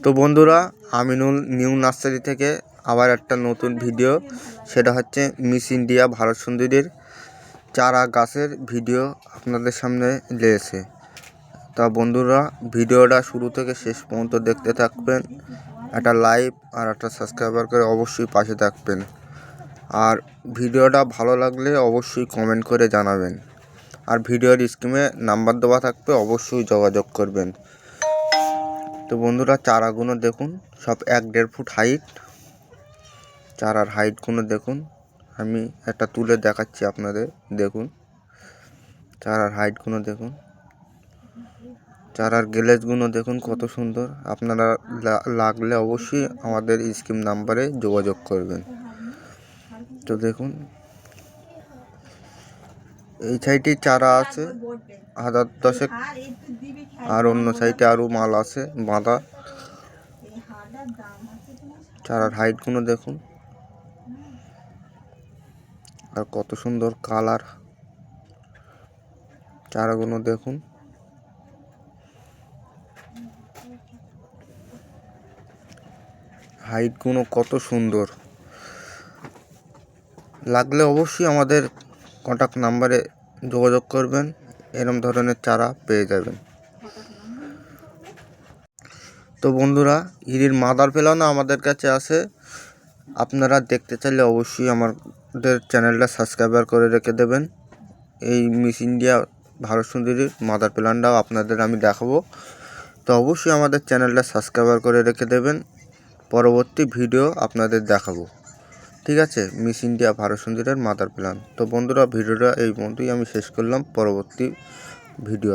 তো বন্ধুরা, Aminul new nursery থেকে আবার একটা নতুন ভিডিও, সেটা হচ্ছে মিস ইন্ডিয়া ভারত সুন্দরীর চারা গাছের ভিডিও আপনাদের সামনে লেগেছে। তা বন্ধুরা, ভিডিওটা শুরু থেকে শেষ পর্যন্ত দেখতে থাকবেন। একটা লাইক আর একটা সাবস্ক্রাইবার করে অবশ্যই পাশে থাকবেন। আর ভিডিওটা ভালো লাগলে অবশ্যই কমেন্ট করে জানাবেন। আর ভিডিওর স্ক্রিনে নাম্বার দেওয়া থাকবে, অবশ্যই যোগাযোগ করবেন। তো বন্ধুরা, চারাগুলো দেখুন, সব 1-1.5 ফুট হাইট। চারার হাইটগুলো দেখুন, আমি একটা তুলে দেখাচ্ছি আপনাদের। দেখুন চারার হাইটগুলো দেখুন, চারার গ্লেজগুলো দেখুন কত সুন্দর। আপনারা লাগলে অবশ্যই আমাদের স্ক্রিন নাম্বারে যোগাযোগ করবেন। তো দেখুন, এই সাইডে চারা আছে 1000 আর অন্য সাইডে আরও মাল আছে বাঁধা। চারার হাইটগুলো দেখুন, আর কত সুন্দর কালার। চারাগুলো দেখুন, হাইটগুলো কত সুন্দর। লাগলে অবশ্যই আমাদের কন্ট্যাক্ট নাম্বারে যোগাযোগ করবেন, এরকম ধরনের চারা পেয়ে যাবেন। তো বন্ধুরা, ইরির মাদার প্ল্যানও আমাদের কাছে আছে। আপনারা দেখতে চাইলে অবশ্যই আমাদের চ্যানেলটা সাবস্ক্রাইবার করে রেখে দেবেন। এই মিস ইন্ডিয়া ভারত সুন্দরীর মাদার প্ল্যানটাও আপনাদের আমি দেখাবো। তো অবশ্যই আমাদের চ্যানেলটা সাবস্ক্রাইবার করে রেখে দেবেন, পরবর্তী ভিডিও আপনাদের দেখাবো। ঠিক আছে, মিস ইন্ডিয়া ভারত সুন্দরীর মাদার প্ল্যান। তো বন্ধুরা, ভিডিওটা এই পর্যন্তই আমি শেষ করলাম। পরবর্তী ভিডিও